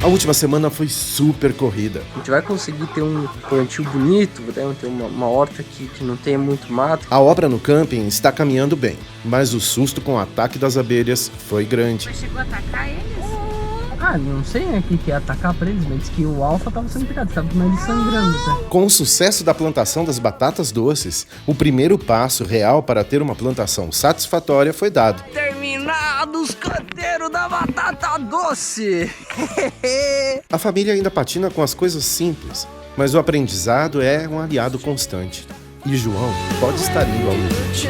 A última semana foi super corrida. A gente vai conseguir ter um plantio bonito, né? Ter uma horta aqui que não tenha muito mato. A obra no camping está caminhando bem, mas o susto com o ataque das abelhas foi grande. Mas chegou a atacar eles? Ah, não sei o que é atacar pra eles, mas disse que o alfa tava sendo picado, tava com o nariz sangrando, tá? Com o sucesso da plantação das batatas doces, o primeiro passo real para ter uma plantação satisfatória foi dado. Terminados os canteiros da batata doce! A família ainda patina com as coisas simples, mas o aprendizado é um aliado constante. E João pode estar indo ao limite.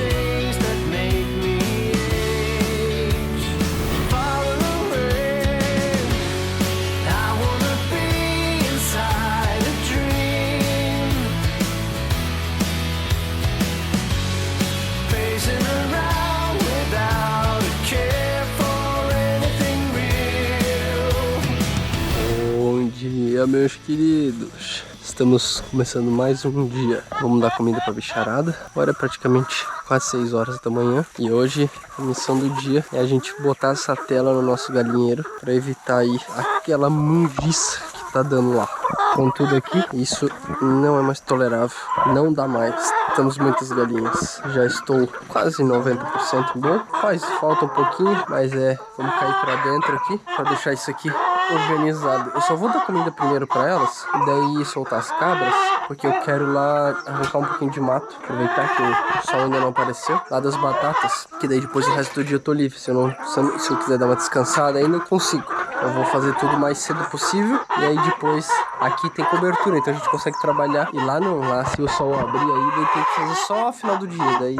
Bom dia, meus queridos. Estamos começando mais um dia. Vamos dar comida pra bicharada. Agora é praticamente quase 6 horas da manhã. E hoje a missão do dia é a gente botar essa tela no nosso galinheiro para evitar aí aquela mundiça que tá dando lá. Com tudo aqui, isso não é mais tolerável. Não dá mais. Temos muitas galinhas. Já estou quase 90% bom. Faz falta um pouquinho, mas vamos cair pra dentro aqui para deixar isso aqui organizado. Eu só vou dar comida primeiro para elas, e daí soltar as cabras, porque eu quero lá arrancar um pouquinho de mato, aproveitar que o sol ainda não apareceu, lá das batatas, que daí depois o resto do dia eu tô livre. Se eu quiser dar uma descansada ainda eu consigo. Eu vou fazer tudo o mais cedo possível, e aí depois aqui tem cobertura, então a gente consegue trabalhar. E lá não, lá se o sol abrir aí, daí tem que fazer só no final do dia, daí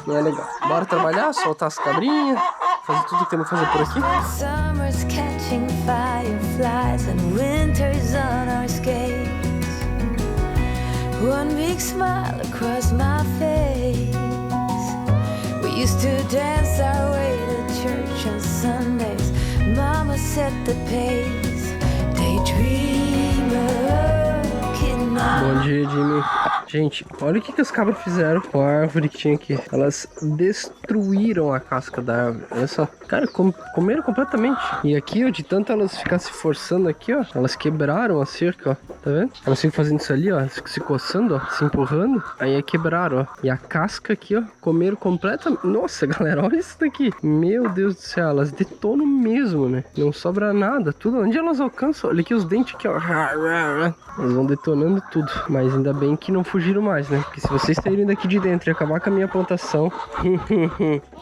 não é legal. Bora trabalhar, soltar as cabrinhas, fazer tudo que temos que fazer por aqui. Summer's catching fireflies and winter's on our skates. One big smile across my face. We used to dance our way to church on Sundays. Mama set the pace. Daydreamer, kid now. Bom dia, Jimmy. Gente, olha o que as cabras fizeram com a árvore que tinha aqui. Elas destruíram a casca da árvore. Olha só. Cara, comeram completamente. E aqui, ó, de tanto elas ficar se forçando aqui, ó, elas quebraram a cerca, ó. Tá vendo? Elas ficam fazendo isso ali, ó, se coçando, ó, se empurrando. Aí quebraram, ó. E a casca aqui, ó, comeram completamente. Nossa, galera, olha isso daqui. Meu Deus do céu, elas detonam mesmo, né? Não sobra nada. Tudo onde elas alcançam. Olha aqui os dentes aqui, ó. Elas vão detonando tudo. Mas ainda bem que não fugiram mais, né? Porque se vocês saírem daqui de dentro e acabar com a minha plantação...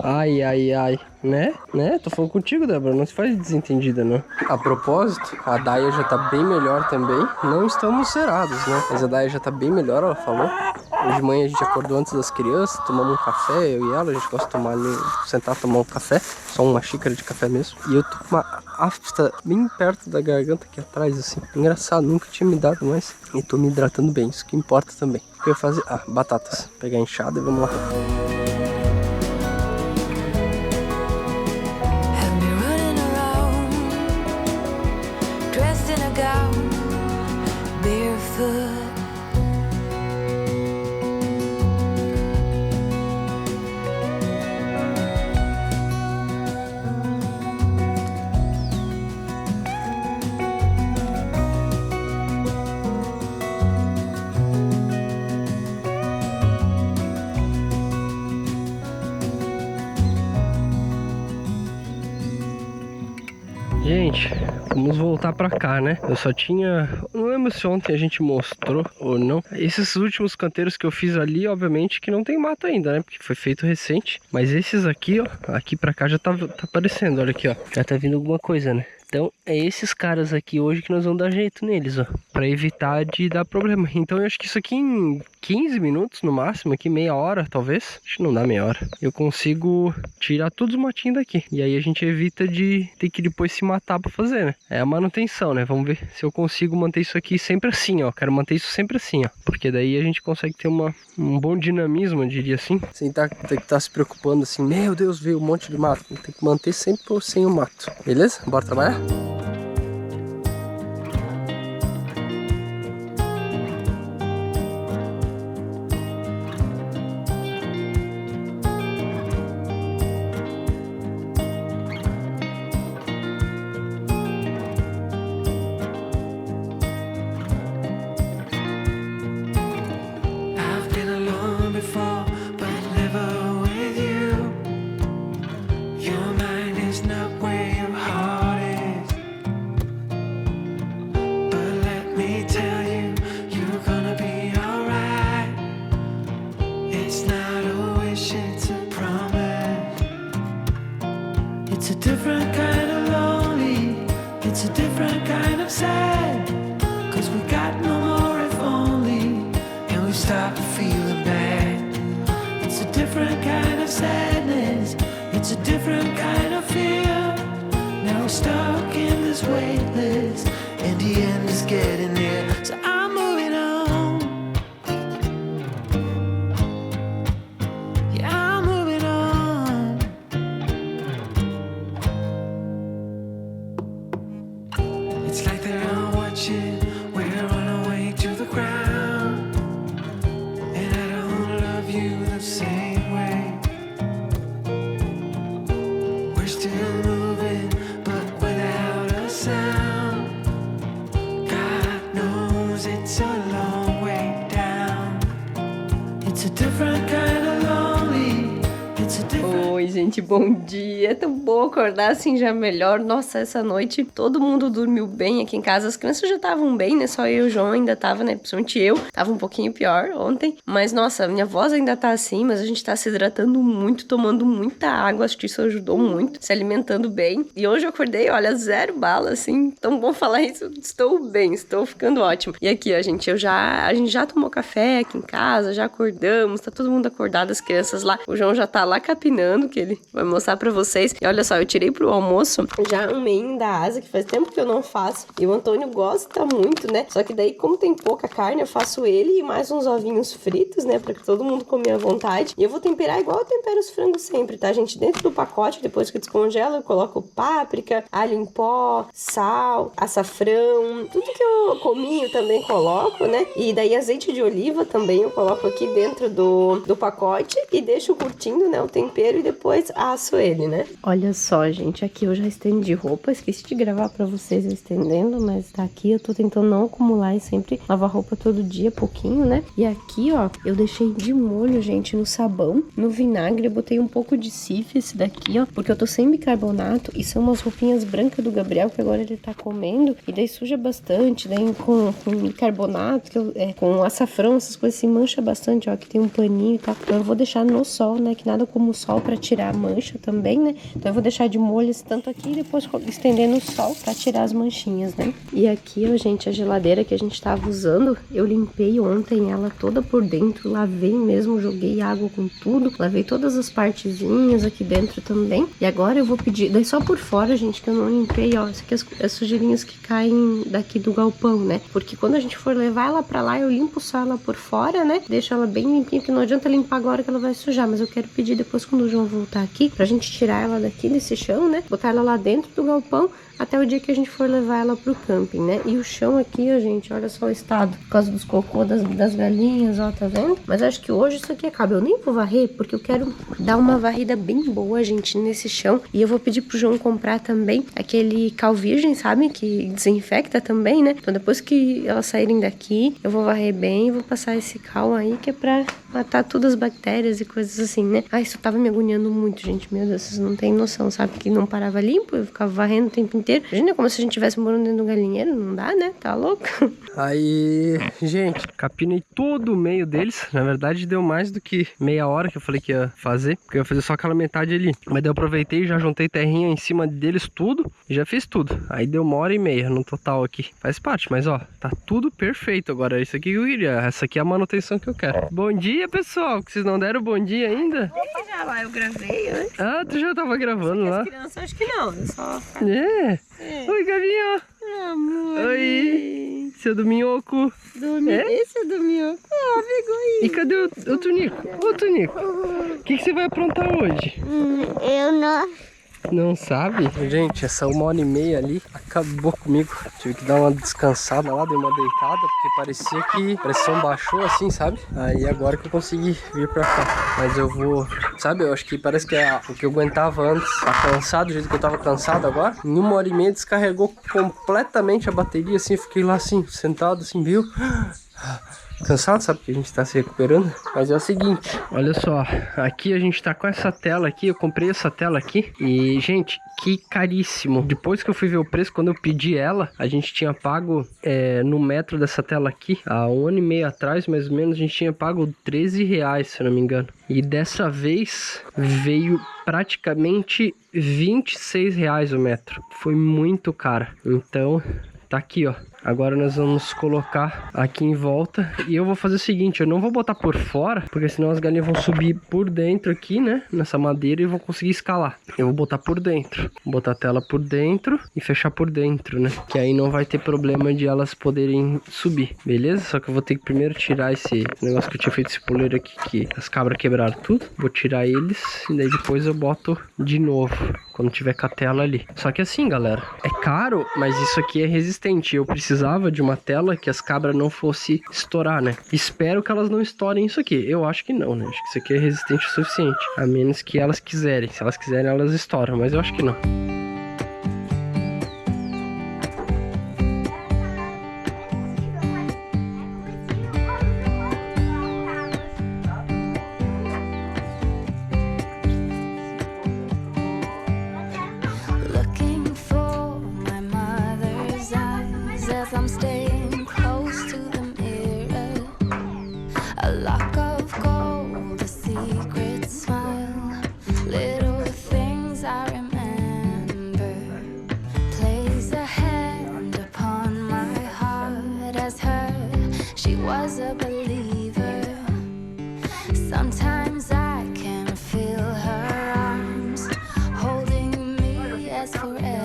ai, ai, ai. Né? Tô falando contigo, Débora. Não se faz desentendida, não. A propósito, a Daya já tá bem melhor também. Não estamos zerados, né? Mas a Daya já tá bem melhor, ela falou. Hoje de manhã a gente acordou antes das crianças, tomamos um café, eu e ela. A gente gosta de sentar tomar um café. Só uma xícara de café mesmo. E eu tô com uma afta bem perto da garganta aqui atrás, assim. Engraçado, nunca tinha me dado mais. E tô me hidratando bem, isso que importa também. O que eu ia fazer? Ah, batatas. Pegar a enxada e vamos lá. Gente, vamos voltar pra cá, né? Eu só tinha... Não lembro se ontem a gente mostrou ou não. Esses últimos canteiros que eu fiz ali, obviamente que não tem mato ainda, né? Porque foi feito recente. Mas esses aqui, ó, aqui pra cá já tá aparecendo. Olha aqui, ó. Já tá vindo alguma coisa, né? Então é esses caras aqui hoje que nós vamos dar jeito neles, ó, pra evitar de dar problema. Então eu acho que isso aqui em 15 minutos no máximo, aqui meia hora talvez, acho que não dá meia hora, eu consigo tirar todos os matinhos daqui. E aí a gente evita de ter que depois se matar pra fazer, né? É a manutenção, né? Vamos ver se eu consigo manter isso aqui sempre assim, ó. Quero manter isso sempre assim, ó, porque daí a gente consegue ter um bom dinamismo, eu diria assim. Sem ter que estar se preocupando assim, meu Deus, veio um monte de mato. Tem que manter sempre sem o mato, beleza? Bora trabalhar? sadness. It's a different kind of fear. Now we're stuck in this waitlist, and the end is getting near. So I'm moving on. Yeah, I'm moving on. It's like they're all watching. We're on our way to the ground, and I don't love you the same way. We're still moving, but without a sound. God knows it's a long way down. It's a different kind of lonely. It's a different. Oi, gente, bom dia. É tão bom acordar assim já melhor. Nossa, essa noite todo mundo dormiu bem aqui em casa. As crianças já estavam bem, né? Só eu e o João ainda tava, né? Principalmente eu. Tava um pouquinho pior ontem. Mas, nossa, minha voz ainda tá assim, mas a gente tá se hidratando muito, tomando muita água. Acho que isso ajudou muito. Se alimentando bem. E hoje eu acordei, olha, 0 bala, assim. Tão bom falar isso. Estou bem, estou ficando ótimo. E aqui, ó, gente, a gente já tomou café aqui em casa, já acordamos. Tá todo mundo acordado, as crianças lá. O João já tá lá capinando, que ele vai mostrar pra vocês. E olha só, eu tirei pro almoço já um meinho da asa, que faz tempo que eu não faço. E o Antônio gosta muito, né? Só que daí, como tem pouca carne, eu faço ele e mais uns ovinhos fritos, né? Pra que todo mundo come à vontade. E eu vou temperar igual eu tempero os frangos sempre, tá, gente? Dentro do pacote, depois que descongela, eu coloco páprica, alho em pó, sal, açafrão, tudo que eu cominho também coloco, né? E daí azeite de oliva também eu coloco aqui dentro do pacote e deixo curtindo, né? O tempero e depois asso ele, né? Olha só, gente, aqui eu já estendi roupa, esqueci de gravar pra vocês eu estendendo, mas tá aqui, eu tô tentando não acumular e sempre lavar roupa todo dia, pouquinho, né? E aqui, ó, eu deixei de molho, gente, no sabão, no vinagre, eu botei um pouco de Cif, esse daqui, ó, porque eu tô sem bicarbonato e são umas roupinhas brancas do Gabriel que agora ele tá comendo e daí suja bastante, daí com bicarbonato, com açafrão, essas coisas assim, mancha bastante, ó, aqui tem um paninho e tal, então eu vou deixar no sol, né, que nada como o sol pra tirar a mancha também, né, então eu vou deixar de molho esse tanto aqui e depois estender no sol pra tirar as manchinhas, né. E aqui, ó, gente, a geladeira que a gente tava usando, eu limpei ontem ela toda por dentro, lavei mesmo, joguei água com tudo, lavei todas as partezinhas aqui dentro também, e agora eu vou pedir, daí só por fora, gente, que eu não limpei, ó, isso aqui as sujeirinhas que caem daqui do galpão, né, porque quando a gente for levar ela pra lá, eu limpo só ela por fora, né, deixo ela bem limpinha, porque não adianta limpar agora que ela vai sujar, mas eu quero pedir depois quando o João voltar aqui, pra gente tirar ela daqui desse chão, né, botar ela lá dentro do galpão, até o dia que a gente for levar ela pro camping, né? E o chão aqui, ó, gente, olha só o estado. Por causa dos cocô das galinhas, ó, tá vendo? Mas acho que hoje isso aqui acaba. Eu nem vou varrer, porque eu quero dar uma varrida bem boa, gente, nesse chão. E eu vou pedir pro João comprar também aquele cal virgem, sabe? Que desinfecta também, né? Então depois que elas saírem daqui, eu vou varrer bem e vou passar esse cal aí, que é pra matar todas as bactérias e coisas assim, né? Ah, isso tava me agoniando muito, gente. Meu Deus, vocês não têm noção, sabe? Que não parava limpo, eu ficava varrendo o tempo inteiro. Imagina como se a gente estivesse morando dentro do galinheiro, não dá, né? Tá louco? Aí, gente, capinei todo o meio deles. Na verdade, deu mais do que meia hora que eu falei que ia fazer, porque eu ia fazer só aquela metade ali. Mas daí eu aproveitei e já juntei terrinha em cima deles tudo e já fiz tudo. Aí deu 1h30 no total aqui. Faz parte, mas ó, tá tudo perfeito agora. Isso aqui que eu queria. Essa aqui é a manutenção que eu quero. Bom dia, pessoal. Que vocês não deram bom dia ainda? Já lá, eu gravei, né? Ah, tu já tava gravando lá. As crianças, acho que não, eu só... É. Oi, galinha. Amor. Oi, seu do minhoco. Esse é do minhoco. Ah, pegou aí. E cadê o Tunico? Ô, Tunico, o que você vai aprontar hoje? Eu não. Não sabe? Gente, essa 1h30 ali acabou comigo. Tive que dar uma descansada lá, dei uma deitada, porque parecia que a pressão baixou assim, sabe? Aí agora que eu consegui vir pra cá. Mas eu vou... Sabe, eu acho que parece que o que eu aguentava antes, tá cansado, do jeito que eu tava cansado agora. Em 1h30 descarregou completamente a bateria, assim. Fiquei lá assim, sentado assim, viu? Cansado, sabe, que a gente tá se recuperando. Mas é o seguinte, olha só, aqui a gente tá com essa tela aqui. Eu comprei essa tela aqui e, gente, que caríssimo. Depois que eu fui ver o preço, quando eu pedi ela, a gente tinha pago no metro dessa tela aqui, há 1 ano e meio atrás, mais ou menos, a gente tinha pago R$13, se eu não me engano. E dessa vez veio praticamente R$26 o metro. Foi muito caro. Então... tá aqui, ó. Agora nós vamos colocar aqui em volta. E eu vou fazer o seguinte, eu não vou botar por fora, porque senão as galinhas vão subir por dentro aqui, né? Nessa madeira e vão conseguir escalar. Eu vou botar por dentro. Vou botar a tela por dentro e fechar por dentro, né? Que aí não vai ter problema de elas poderem subir, beleza? Só que eu vou ter que primeiro tirar esse negócio que eu tinha feito, esse poleiro aqui, que as cabras quebraram tudo. Vou tirar eles e daí depois eu boto de novo, quando tiver com a tela ali. Só que assim, galera, é caro, mas isso aqui é resistente. Eu precisava de uma tela que as cabras não fosse estourar, né? Espero que elas não estourem isso aqui. Eu acho que não, né? Acho que isso aqui é resistente o suficiente. A menos que elas quiserem. Se elas quiserem, elas estouram, mas eu acho que não. I'm staying close to the mirror. A lock of gold, a secret smile. Little things I remember. Place a hand upon my heart as her. She was a believer. Sometimes I can feel her arms holding me as forever.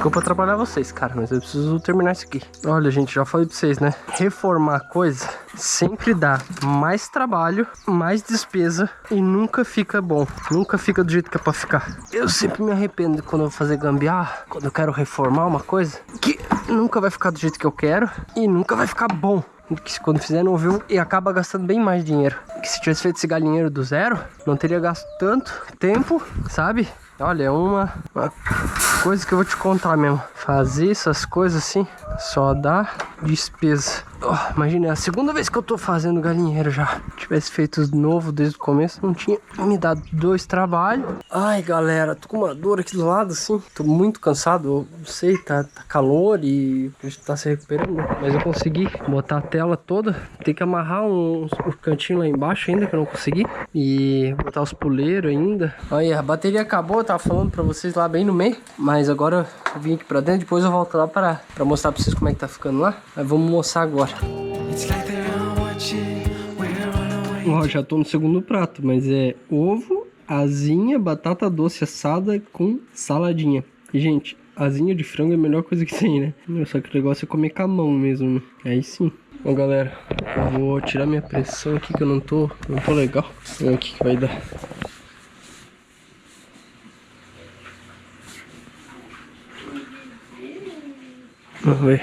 Desculpa atrapalhar vocês, cara, mas eu preciso terminar isso aqui. Olha, gente, já falei pra vocês, né? Reformar coisa sempre dá mais trabalho, mais despesa e nunca fica bom. Nunca fica do jeito que é pra ficar. Eu sempre me arrependo quando eu vou fazer gambiarra, quando eu quero reformar uma coisa, que nunca vai ficar do jeito que eu quero e nunca vai ficar bom. Que quando fizer não viu e acaba gastando bem mais dinheiro. Que se tivesse feito esse galinheiro do zero, não teria gasto tanto tempo, sabe? Olha, é uma coisa que eu vou te contar mesmo. Fazer essas coisas assim só dá despesa. Imagina, é a segunda vez que eu tô fazendo galinheiro já. Se tivesse feito novo desde o começo, não tinha me dado 2 trabalhos. Ai, galera, tô com uma dor aqui do lado, assim. Tô muito cansado, eu sei, tá calor e a gente tá se recuperando. Mas eu consegui botar a tela toda. Tem que amarrar um cantinho lá embaixo ainda, que eu não consegui. E botar os puleiros ainda. Aí, a bateria acabou, eu tava falando pra vocês lá bem no meio. Mas agora eu vim aqui pra dentro, depois eu volto lá pra mostrar pra vocês como é que tá ficando lá. Mas vamos mostrar agora. Ó, já tô no segundo prato, mas é ovo, asinha, batata doce assada com saladinha. E, gente, asinha de frango é a melhor coisa que tem, né? Só que o negócio é comer com a mão mesmo, né? Aí sim. Bom, galera, eu vou tirar minha pressão aqui que eu não tô legal. Vamos ver o que vai dar. Vamos ver.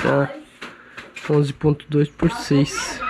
Tá 11.2 por 6.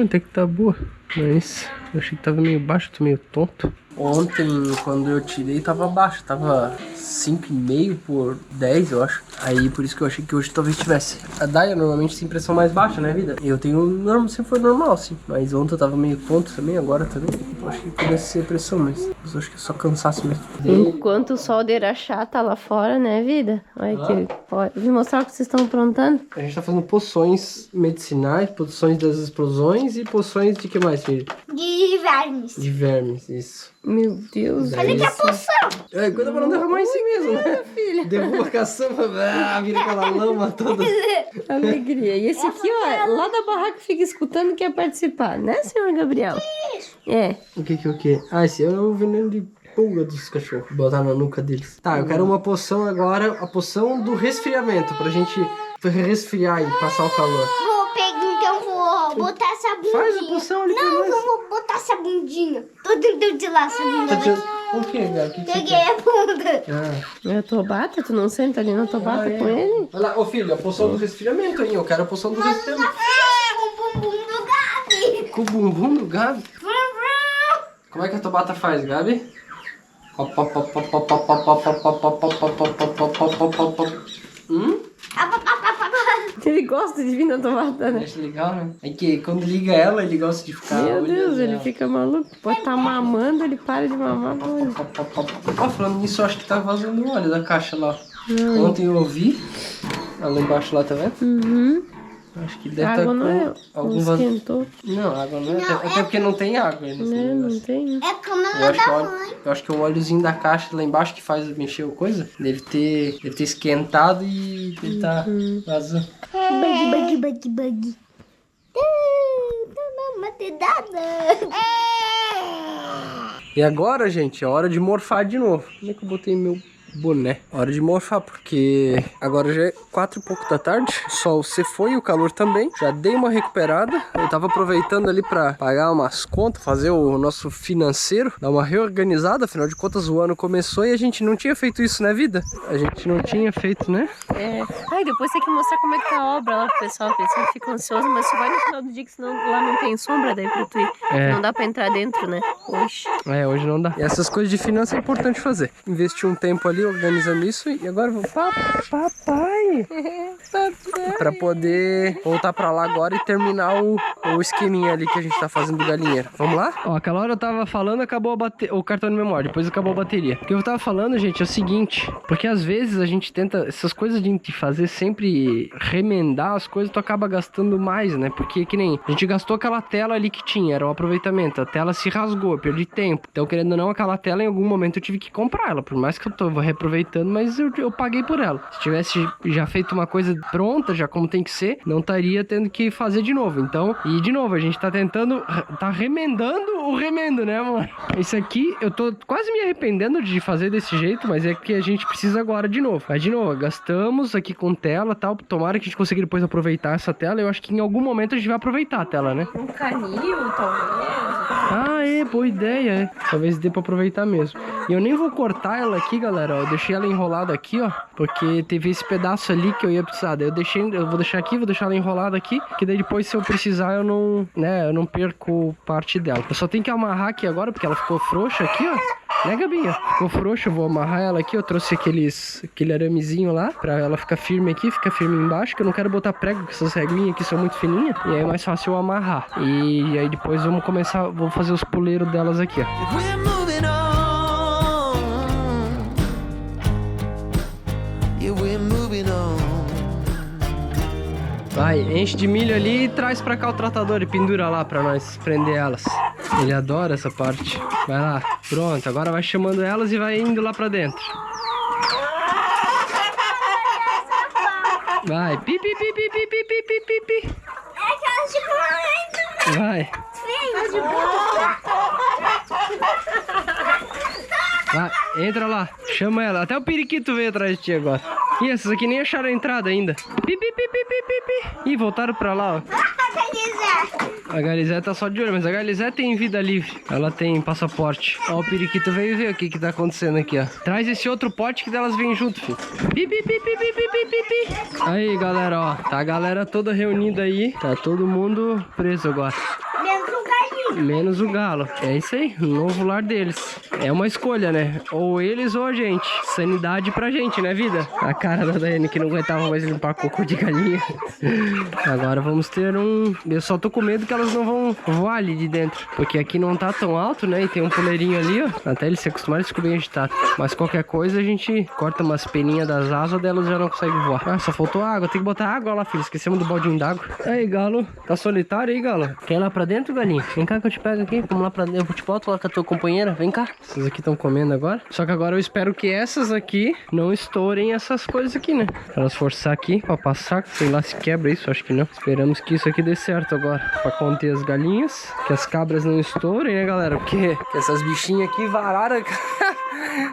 Até que tá boa, mas eu achei que tava meio baixo, tô meio tonto. Ontem, quando eu tirei, tava baixo, tava 5,5 por 10, eu acho. Aí, por isso que eu achei que hoje talvez tivesse. A Daya normalmente tem pressão mais baixa, né, vida? Eu tenho, sempre foi normal, assim. Mas ontem eu tava meio tonto também, agora também. Eu achei que pudesse ser pressão, mas eu acho que é só cansaço mesmo. Enquanto o sol de Irachá tá lá fora, né, vida? Olha aqui, vim mostrar o que vocês estão aprontando. A gente tá fazendo poções medicinais, poções das explosões e poções de que mais, filho? De vermes. De vermes, isso. Meu Deus. Olha que é a poção. É, cuida pra não derramar em si mesmo, né? Filha. Derruba a caçamba, vira aquela lama toda. Alegria. E esse aqui, ó, lá da barraca fica escutando, quer participar, né, senhor Gabriel? É. O que? Ah, esse é o veneno de pulga dos cachorros. Botar na nuca deles. Tá, eu quero uma poção agora, a poção do resfriamento, pra gente resfriar e passar o calor. Vou botar essa bundinha. Faz a poção ali pra nós. Não, vou botar essa bundinha. Tô dentro de lá, essa bundinha. O que, Gabi? O que você Peguei quer? a bunda. Ah. É a Tobata? Tu não senta ali na Tobata com ele? Olha lá, ô filho, a poção do resfriamento aí. Eu quero a poção do resfriamento. Com o bumbum do Gabi. Com o bumbum do Gabi? Como é que a Tobata faz, Gabi? Ele gosta de vir na Tobata, né? Acho legal, né? É que quando liga ela, ele gosta de ficar. Meu olhando Deus, ele ela. fica maluco. Pode estar mamando, ele para de mamar. Olha. Ó, falando nisso, eu acho que tá vazando óleo da caixa lá. Ontem eu ouvi. Lá embaixo lá, tá vendo? Uhum. Acho que deve A estar água não é. com algum Não vazio. esquentou. Não, água não é. Até porque não tem água nesse Né? Não negócio. tem. É como Eu ela acho, que o da óleo, mãe. eu acho que o óleozinho da caixa lá embaixo que faz mexer a coisa deve ter esquentado e ele tá vazando. Bug. Uma dedada. E agora, gente, é hora de morfar de novo. Como é que eu botei meu boné? Hora de morfar, porque agora já é 4 e pouco da tarde. O sol se foi e o calor também. Já dei uma recuperada. Eu tava aproveitando ali pra pagar umas contas, fazer o nosso financeiro, dar uma reorganizada. Afinal de contas, o ano começou e a gente não tinha feito isso, né, vida? A gente não tinha feito, né? É. Ai, depois tem que mostrar como é que tá a obra lá pro pessoal, porque eles ficam ansiosos, mas só vai no final do dia que senão lá não tem sombra daí pra tu ir. É. Não dá pra entrar dentro, né? Oxe. É, hoje não dá. E essas coisas de finanças é importante fazer. Investir um tempo ali organizando isso e agora eu vou... Papai! Pra poder voltar pra lá agora e terminar o esqueminha ali que a gente tá fazendo do galinheiro. Vamos lá? Ó, aquela hora eu tava falando, acabou o cartão de memória, depois acabou a bateria. O que eu tava falando, gente, é o seguinte, porque às vezes a gente tenta, essas coisas de fazer sempre remendar as coisas, tu acaba gastando mais, né? Porque que nem, a gente gastou aquela tela ali que tinha, era o aproveitamento, a tela se rasgou, eu perdi tempo. Então, querendo ou não, aquela tela em algum momento eu tive que comprar ela, por mais que eu tô reaproveitando, mas eu paguei por ela. Se tivesse já feito uma coisa pronta, já como tem que ser, não estaria tendo que fazer de novo. Então, e de novo, a gente tá tentando, tá remendando o remendo, né, amor? Isso aqui, eu tô quase me arrependendo de fazer desse jeito, mas é que a gente precisa agora de novo. Mas de novo, gastamos aqui com tela e tal, tomara que a gente consiga depois aproveitar essa tela. Eu acho que em algum momento a gente vai aproveitar a tela, né? Um canil, talvez. Ah, é, boa ideia, é. Talvez dê pra aproveitar mesmo. E eu nem vou cortar ela aqui, galera, ó. Eu deixei ela enrolada aqui, ó, porque teve esse pedaço ali que eu ia precisar. Daí eu vou deixar aqui, vou deixar ela enrolada aqui, que daí depois, se eu precisar, eu não perco parte dela. Eu só tenho que amarrar aqui agora, porque ela ficou frouxa aqui, ó. Né, Gabinha? Ficou frouxa, eu vou amarrar ela aqui. Eu trouxe aquele aramezinho lá, pra ela ficar firme aqui, ficar firme embaixo, que eu não quero botar prego, porque essas regrinhas aqui são muito fininhas. E aí é mais fácil eu amarrar. E aí depois vou fazer os puleiros delas aqui, ó. We're moving on. Yeah, we're moving on. Vai, enche de milho ali e traz pra cá o tratador e pendura lá pra nós prender elas. Ele adora essa parte. Vai lá, pronto, agora vai chamando elas e vai indo lá pra dentro. Vai, pi, pi, pi, pi, pi, pi, pi, pi, pi, pi. Vai. Vai, entra lá, chama ela. Até o periquito veio atrás de ti agora. E essas aqui nem acharam a entrada ainda. Pi, pi, pi, pi, pi, pi, pi. Ih, voltaram pra lá, ó. A Galizé tá só de olho, mas a Galizé tem vida livre. Ela tem passaporte. Ó, o periquito veio ver o que tá acontecendo aqui, ó. Traz esse outro pote que delas vêm junto, filho. Pi, pi, pi, pi, pi, pi, pi, pi, pi. Aí, galera, ó. Tá a galera toda reunida aí. Tá todo mundo preso agora. Menos o galo. É isso aí, o novo lar deles. É uma escolha, né? Ou eles ou a gente. Sanidade pra gente, né, vida? A cara da Daiane que não aguentava mais limpar cocô de galinha. Agora vamos ter um... Eu só tô com medo que elas não vão voar ali de dentro. Porque aqui não tá tão alto, né? E tem um puleirinho ali, ó. Até eles se acostumarem, eles ficam bem agitados. Mas qualquer coisa a gente corta umas peninhas das asas delas, já não consegue voar. Ah, só faltou água. Tem que botar água lá, filho. Esquecemos do baldinho d'água. Aí, galo. Tá solitário aí, galo? Quer ir lá pra dentro, galinha? Vem cá que eu te pego aqui. Vamos lá pra dentro. Eu te boto lá com a tua companheira. Vem cá. Essas aqui estão comendo agora. Só que agora eu espero que essas aqui não estourem essas coisas aqui, né? Elas forçar aqui pra passar. Sei lá se quebra isso. Acho que não. Esperamos que isso aqui dê certo agora. Pra conter as galinhas. Que as cabras não estourem, né, galera? Porque essas bichinhas aqui vararam.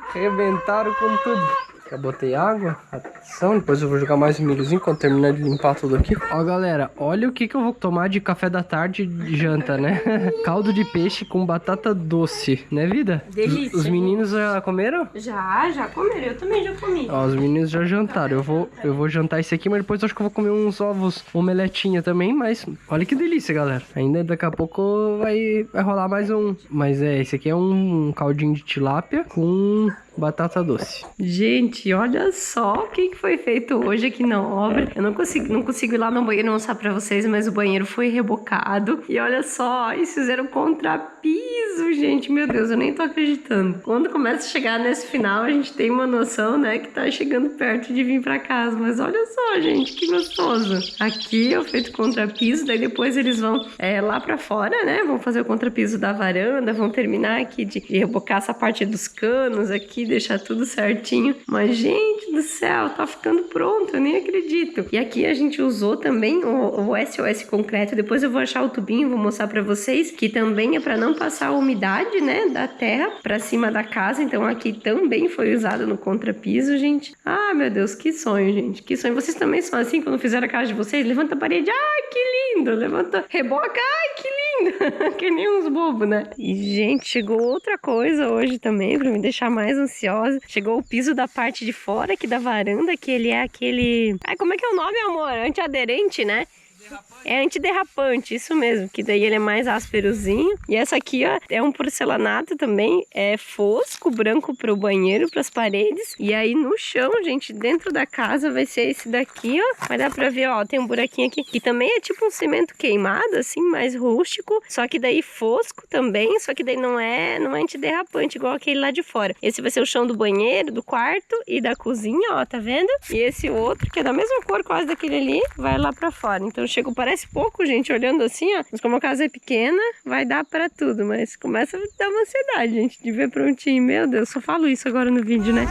Arrebentaram com tudo. Já botei água, atenção, depois eu vou jogar mais um milhozinho quando terminar de limpar tudo aqui. Ó, galera, olha o que eu vou tomar de café da tarde de janta, né? Caldo de peixe com batata doce, né, vida? Delícia. Os meninos já comeram? Já comeram. Eu também já comi. Ó, os meninos já jantaram. Eu vou jantar esse aqui, mas depois eu acho que eu vou comer uns ovos omeletinha também, mas olha que delícia, galera. Ainda daqui a pouco vai rolar mais um. Mas esse aqui é um caldinho de tilápia com batata doce. Gente, olha só o que foi feito hoje aqui na obra. Eu não consigo ir lá no banheiro mostrar pra vocês, mas o banheiro foi rebocado. E olha só, eles fizeram contrapiso, gente. Meu Deus, eu nem tô acreditando. Quando começa a chegar nesse final, a gente tem uma noção, né, que tá chegando perto de vir pra casa. Mas olha só, gente, que gostoso. Aqui eu feito contrapiso, daí depois eles vão lá pra fora, né, vão fazer o contrapiso da varanda, vão terminar aqui de rebocar essa parte dos canos aqui, deixar tudo certinho. Mas, gente do céu, tá ficando pronto, eu nem acredito. E aqui a gente usou também o SOS concreto. Depois eu vou achar o tubinho, vou mostrar pra vocês, que também é pra não passar a umidade, né, da terra pra cima da casa. Então aqui também foi usado no contrapiso, gente. Ah, meu Deus, que sonho, gente, que sonho. Vocês também são assim quando fizeram a casa de vocês? Levanta a parede, ai, que lindo. Levanta, reboca, ai, que lindo. Que nem uns bobos, né? E, gente, chegou outra coisa hoje também pra me deixar mais ansiosa. Chegou o piso da parte de fora aqui da varanda, que ele é aquele... Ai, como é que é o nome, amor? Antiaderente, né? É antiderrapante, isso mesmo, que daí ele é mais ásperozinho. E essa aqui, ó, é um porcelanato também, é fosco, branco pro banheiro, pras paredes. E aí no chão, gente, dentro da casa vai ser esse daqui, ó. Vai dar pra ver, ó, tem um buraquinho aqui, que também é tipo um cimento queimado, assim, mais rústico. Só que daí fosco também, só que daí não é antiderrapante, igual aquele lá de fora. Esse vai ser o chão do banheiro, do quarto e da cozinha, ó, tá vendo? E esse outro, que é da mesma cor quase daquele ali, vai lá pra fora. Então chegou, parece pouco, gente, olhando assim, ó. Mas como a casa é pequena, vai dar pra tudo. Mas começa a dar uma ansiedade, gente, de ver prontinho. Meu Deus, só falo isso agora no vídeo, né?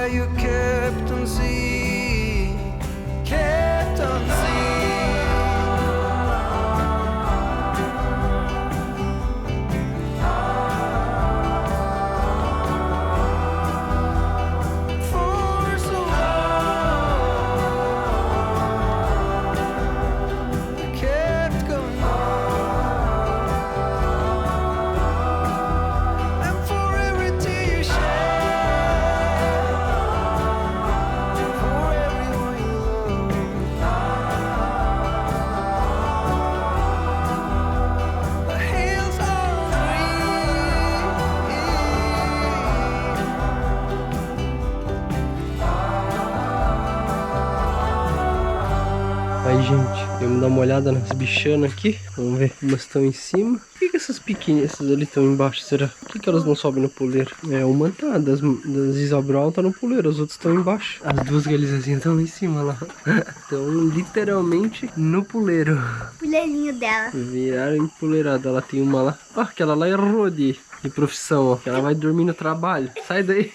You kept on seeing, kept on seeing. Aí, gente, vamos dar uma olhada nas bichanas aqui. Vamos ver como estão em cima. Por que essas pequenas, essas ali estão embaixo? Será? Por que elas não sobem no puleiro? Uma tá, das Isabral tá no puleiro, as outras estão embaixo. As duas galizazinhas estão lá em cima, lá. Estão literalmente no puleiro. Puleirinho dela. Viraram empoleirada. Ela tem uma lá. Ó, aquela lá errou de profissão, ó. Que ela vai dormir no trabalho. Sai daí.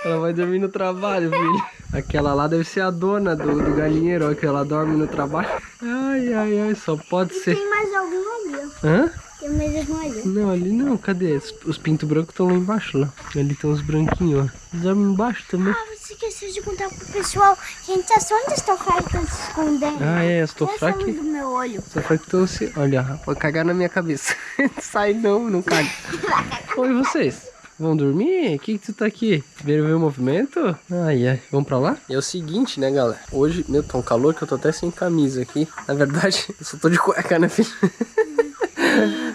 Ela vai dormir no trabalho, filho. Aquela lá deve ser a dona do galinheiro, ó, que ela dorme no trabalho. Ai, só pode ser. Tem mais algum ali, ó. Hã? Tem mais algum ali. Não, ali não, cadê? Os pintos brancos estão lá embaixo, lá. Ali estão os branquinhos, ó. Eles dormem embaixo também. Ah, você esqueceu de contar pro pessoal. Gente, as ondas estão se escondendo. As Tofrak. do meu olho. As Tofrak estão se... Olha, vou cagar na minha cabeça. Sai não caga. Oi, vocês. Vão dormir? O que tu tá aqui? Vieram ver o movimento? Ai, vamos pra lá? E é o seguinte, né, galera? Hoje, tá um calor que eu tô até sem camisa aqui. Na verdade, eu só tô de cueca, né, filho?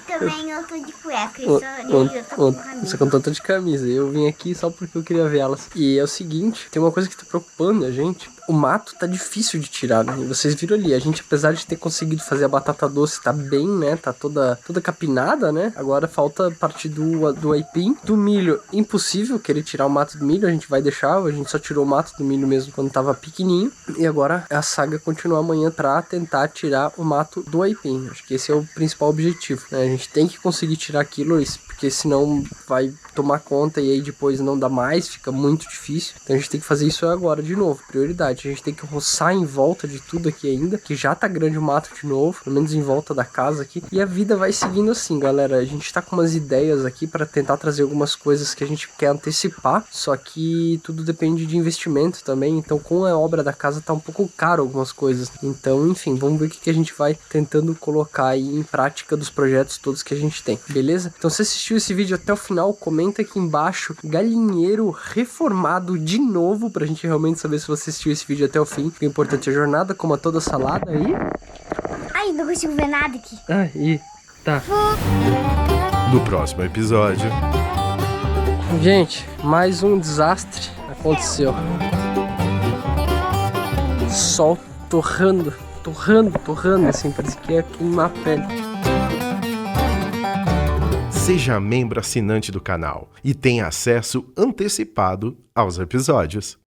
Também eu tô de cueca. Eu tô com camisa. Só que eu tô de camisa. Eu vim aqui só porque eu queria ver elas. E é o seguinte, tem uma coisa que tá preocupando a gente. O mato tá difícil de tirar, né? E vocês viram ali, a gente, apesar de ter conseguido fazer a batata doce, tá bem, né? Tá toda capinada, né? Agora falta a parte do aipim. Do milho, impossível querer tirar o mato do milho. A gente vai deixar, a gente só tirou o mato do milho mesmo quando tava pequenininho. E agora a saga continua amanhã pra tentar tirar o mato do aipim. Acho que esse é o principal objetivo, né? A gente tem que conseguir tirar aquilo, porque senão vai tomar conta e aí depois não dá mais, fica muito difícil. Então a gente tem que fazer isso agora de novo, prioridade. A gente tem que roçar em volta de tudo aqui ainda, que já tá grande o mato de novo, pelo menos em volta da casa aqui. E a vida vai seguindo assim, galera. A gente tá com umas ideias aqui para tentar trazer algumas coisas que a gente quer antecipar, só que tudo depende de investimento também. Então com a obra da casa tá um pouco caro algumas coisas. Então, enfim, vamos ver o que a gente vai tentando colocar aí em prática dos projetos todos que a gente tem, beleza? Então se assistiu esse vídeo até o final, comenta aqui embaixo, galinheiro reformado de novo, pra gente realmente saber se você assistiu esse vídeo até o fim. O importante é a jornada, coma toda a salada aí. Ai, não consigo ver nada aqui. Aí, tá. No próximo episódio. Gente, mais um desastre aconteceu. Sol torrando, assim, parece que ia queimar a pele. Seja membro assinante do canal e tenha acesso antecipado aos episódios.